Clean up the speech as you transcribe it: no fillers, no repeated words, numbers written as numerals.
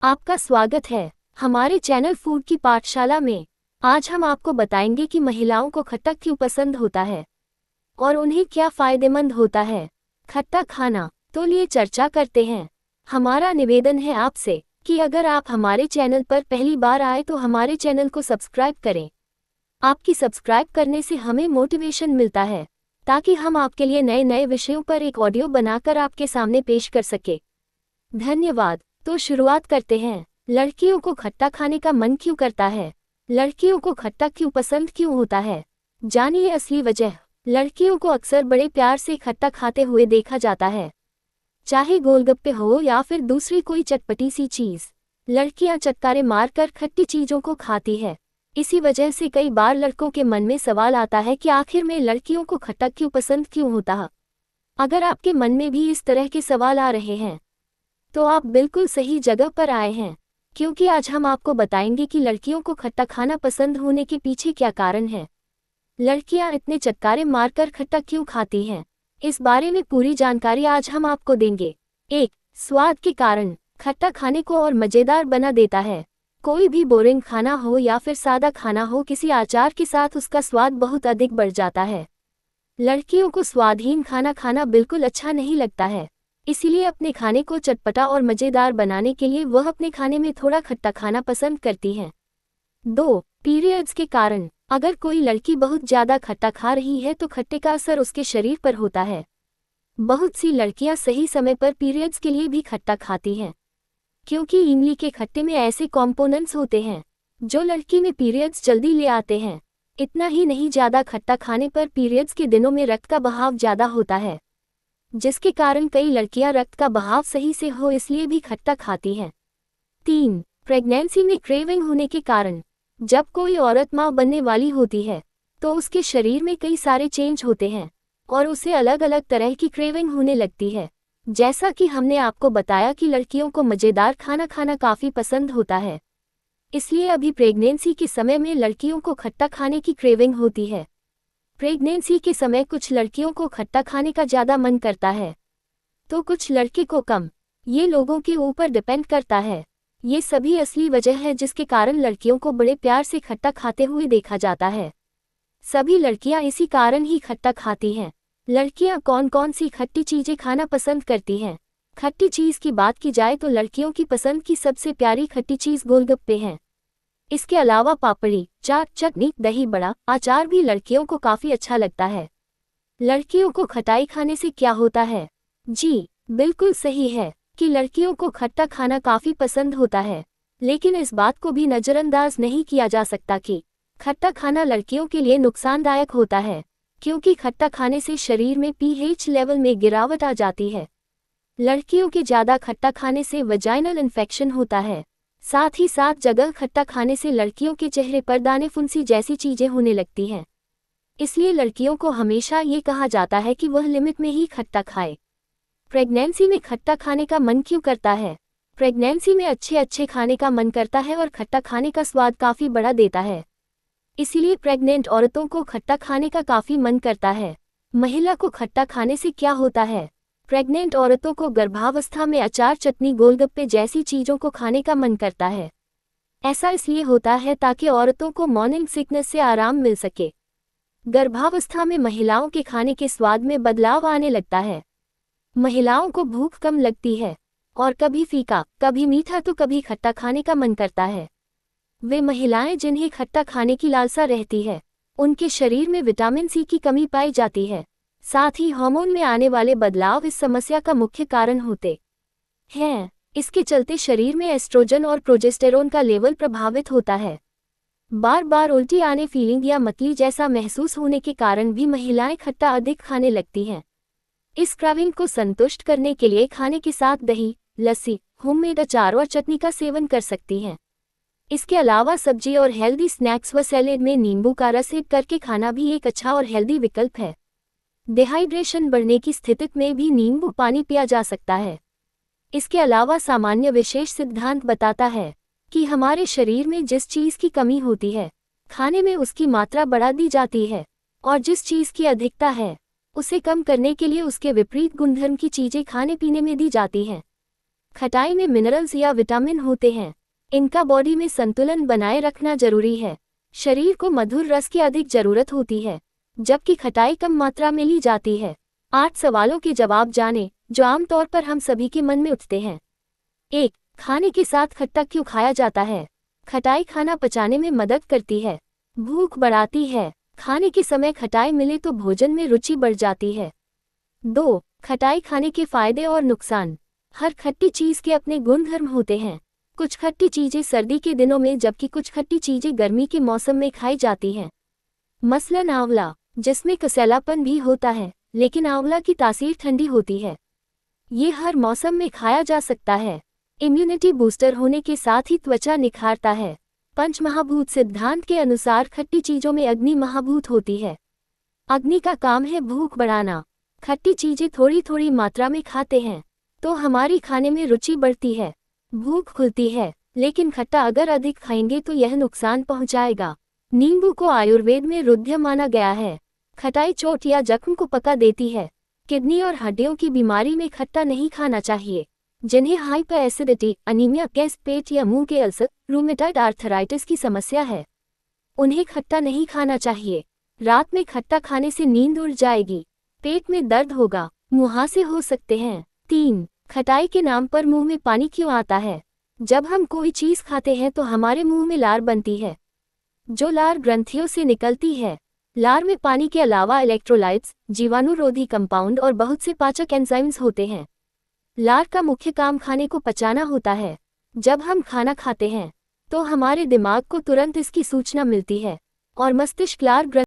आपका स्वागत है हमारे चैनल फूड की पाठशाला में। आज हम आपको बताएंगे कि महिलाओं को खट्टा क्यों पसंद होता है और उन्हें क्या फायदेमंद होता है खट्टा खाना। तो लिए चर्चा करते हैं। हमारा निवेदन है आपसे कि अगर आप हमारे चैनल पर पहली बार आए तो हमारे चैनल को सब्सक्राइब करें। आपकी सब्सक्राइब करने से हमें मोटिवेशन मिलता है ताकि हम आपके लिए नए नए विषयों पर एक ऑडियो बनाकर आपके सामने पेश कर सके। धन्यवाद। तो शुरुआत करते हैं। लड़कियों को खट्टा खाने का मन क्यों करता है? लड़कियों को खट्टा क्यों पसंद क्यों होता है? जानिए असली वजह। लड़कियों को अक्सर बड़े प्यार से खट्टा खाते हुए देखा जाता है, चाहे गोलगप्पे हो या फिर दूसरी कोई चटपटी सी चीज। लड़कियां चटकारे मारकर खट्टी चीजों को खाती है। इसी वजह से कई बार लड़कों के मन में सवाल आता है कि आखिर में लड़कियों को खट्टा क्यों पसंद क्यों होता है। अगर आपके मन में भी इस तरह के सवाल आ रहे हैं तो आप बिल्कुल सही जगह पर आए हैं, क्योंकि आज हम आपको बताएंगे कि लड़कियों को खट्टा खाना पसंद होने के पीछे क्या कारण है। लड़कियां इतने चटकारे मारकर खट्टा क्यों खाती हैं, इस बारे में पूरी जानकारी आज हम आपको देंगे। 1. स्वाद के कारण। खट्टा खाने को और मज़ेदार बना देता है। कोई भी बोरिंग खाना हो या फिर सादा खाना हो, किसी अचार के साथ उसका स्वाद बहुत अधिक बढ़ जाता है। लड़कियों को स्वादहीन खाना खाना बिल्कुल अच्छा नहीं लगता है, इसीलिए अपने खाने को चटपटा और मज़ेदार बनाने के लिए वह अपने खाने में थोड़ा खट्टा खाना पसंद करती हैं। 2. पीरियड्स के कारण। अगर कोई लड़की बहुत ज़्यादा खट्टा खा रही है तो खट्टे का असर उसके शरीर पर होता है। बहुत सी लड़कियां सही समय पर पीरियड्स के लिए भी खट्टा खाती हैं, क्योंकि इमली के खट्टे में ऐसे कॉम्पोनेंट्स होते हैं जो लड़की में पीरियड्स जल्दी ले आते हैं। इतना ही नहीं, ज़्यादा खट्टा खाने पर पीरियड्स के दिनों में रक्त का बहाव ज़्यादा होता है, जिसके कारण कई लड़कियां रक्त का बहाव सही से हो इसलिए भी खट्टा खाती हैं। 3. प्रेगनेंसी में क्रेविंग होने के कारण। जब कोई औरत मां बनने वाली होती है तो उसके शरीर में कई सारे चेंज होते हैं और उसे अलग अलग तरह की क्रेविंग होने लगती है। जैसा कि हमने आपको बताया कि लड़कियों को मज़ेदार खाना खाना काफ़ी पसंद होता है, इसलिए अभी प्रेगनेंसी के समय में लड़कियों को खट्टा खाने की क्रेविंग होती है। प्रेगनेंसी के समय कुछ लड़कियों को खट्टा खाने का ज़्यादा मन करता है तो कुछ लड़के को कम। ये लोगों के ऊपर डिपेंड करता है। ये सभी असली वजह है जिसके कारण लड़कियों को बड़े प्यार से खट्टा खाते हुए देखा जाता है। सभी लड़कियां इसी कारण ही खट्टा खाती हैं। लड़कियां कौन कौन सी खट्टी चीज़ें खाना पसंद करती हैं? खट्टी चीज़ की बात की जाए तो लड़कियों की पसंद की सबसे प्यारी खट्टी चीज़ गोलगप्पे हैं। इसके अलावा पापड़ी, चाट, चटनी, दही बड़ा, अचार भी लड़कियों को काफ़ी अच्छा लगता है। लड़कियों को खटाई खाने से क्या होता है? जी बिल्कुल सही है कि लड़कियों को खट्टा खाना काफ़ी पसंद होता है, लेकिन इस बात को भी नज़रअंदाज नहीं किया जा सकता कि खट्टा खाना लड़कियों के लिए नुकसानदायक होता है, क्योंकि खट्टा खाने से शरीर में पीएच लेवल में गिरावट आ जाती है। लड़कियों के ज़्यादा खट्टा खाने से वजाइनल इन्फेक्शन होता है। साथ ही साथ जगह खट्टा खाने से लड़कियों के चेहरे पर दाने, फुंसी जैसी चीज़ें होने लगती हैं। इसलिए लड़कियों को हमेशा ये कहा जाता है कि वह लिमिट में ही खट्टा खाए। प्रेगनेंसी में खट्टा खाने का मन क्यों करता है? प्रेगनेंसी में अच्छे अच्छे खाने का मन करता है और खट्टा खाने का स्वाद काफ़ी बढ़ा देता है, इसीलिए प्रेग्नेंट औरतों को खट्टा खाने का काफ़ी मन करता है। महिला को खट्टा खाने से क्या होता है? प्रेग्नेंट औरतों को गर्भावस्था में अचार, चटनी, गोलगप्पे जैसी चीज़ों को खाने का मन करता है। ऐसा इसलिए होता है ताकि औरतों को मॉर्निंग सिकनेस से आराम मिल सके। गर्भावस्था में महिलाओं के खाने के स्वाद में बदलाव आने लगता है। महिलाओं को भूख कम लगती है और कभी फीका, कभी मीठा तो कभी खट्टा खाने का मन करता है। वे महिलाएं जिन्हें खट्टा खाने की लालसा रहती है, उनके शरीर में विटामिन सी की कमी पाई जाती है। साथ ही हार्मोन में आने वाले बदलाव इस समस्या का मुख्य कारण होते हैं। इसके चलते शरीर में एस्ट्रोजन और प्रोजेस्टेरोन का लेवल प्रभावित होता है। बार बार उल्टी आने, फीलिंग या मतली जैसा महसूस होने के कारण भी महिलाएं खट्टा अधिक खाने लगती हैं। इस क्राविंग को संतुष्ट करने के लिए खाने के साथ दही, लस्सी, होममेड अचार और चटनी का सेवन कर सकती हैं। इसके अलावा सब्जी और हेल्दी स्नैक्स व सैलेड में नींबू का रस ऐड करके खाना भी एक अच्छा और हेल्दी विकल्प है। डिहाइड्रेशन बढ़ने की स्थिति में भी नींबू पानी पिया जा सकता है। इसके अलावा सामान्य विशेष सिद्धांत बताता है कि हमारे शरीर में जिस चीज़ की कमी होती है, खाने में उसकी मात्रा बढ़ा दी जाती है, और जिस चीज़ की अधिकता है उसे कम करने के लिए उसके विपरीत गुणधर्म की चीज़ें खाने पीने में दी जाती हैं। खटाई में मिनरल्स या विटामिन होते हैं। इनका बॉडी में संतुलन बनाए रखना जरूरी है। शरीर को मधुर रस की अधिक जरूरत होती है, जबकि खटाई कम मात्रा में ली जाती है। 8 सवालों के जवाब जानें जो आमतौर पर हम सभी के मन में उठते हैं। 1. खाने के साथ खट्टा क्यों खाया जाता है? खटाई खाना पचाने में मदद करती है, भूख बढ़ाती है। खाने के समय खटाई मिले तो भोजन में रुचि बढ़ जाती है। 2. खटाई खाने के फायदे और नुकसान। हर खट्टी चीज के अपने गुणधर्म होते हैं। कुछ खट्टी चीजें सर्दी के दिनों में जबकि कुछ खट्टी चीजें गर्मी के मौसम में खाई जाती हैं। मसलन आंवला, जिसमें कसैलापन भी होता है, लेकिन आंवला की तासीर ठंडी होती है। ये हर मौसम में खाया जा सकता है। इम्यूनिटी बूस्टर होने के साथ ही त्वचा निखारता है। पंचमहाभूत सिद्धांत के अनुसार खट्टी चीजों में अग्नि महाभूत होती है। अग्नि का काम है भूख बढ़ाना। खट्टी चीजें थोड़ी थोड़ी मात्रा में खाते हैं तो हमारी खाने में रुचि बढ़ती है, भूख खुलती है। लेकिन खट्टा अगर अधिक खाएंगे तो यह नुकसान पहुंचाएगा। नींबू को आयुर्वेद में रुद्र माना गया है। खटाई चोट या जख्म को पका देती है। किडनी और हड्डियों की बीमारी में खट्टा नहीं खाना चाहिए। जिन्हें हाइपर एसिडिटी, अनीमिया, गैस, पेट या मुंह के अल्सर, रूमेटॉइड आर्थराइटिस की समस्या है, उन्हें खट्टा नहीं खाना चाहिए। रात में खट्टा खाने से नींद उड़ जाएगी, पेट में दर्द होगा, मुहासे हो सकते हैं। 3. खटाई के नाम पर मुंह में पानी क्यों आता है? जब हम कोई चीज खाते हैं तो हमारे मुंह में लार बनती है, जो लार ग्रंथियों से निकलती है। लार में पानी के अलावा इलेक्ट्रोलाइट्स, जीवाणुरोधी कंपाउंड और बहुत से पाचक एंजाइम्स होते हैं। लार का मुख्य काम खाने को पचाना होता है। जब हम खाना खाते हैं तो हमारे दिमाग को तुरंत इसकी सूचना मिलती है और मस्तिष्क लार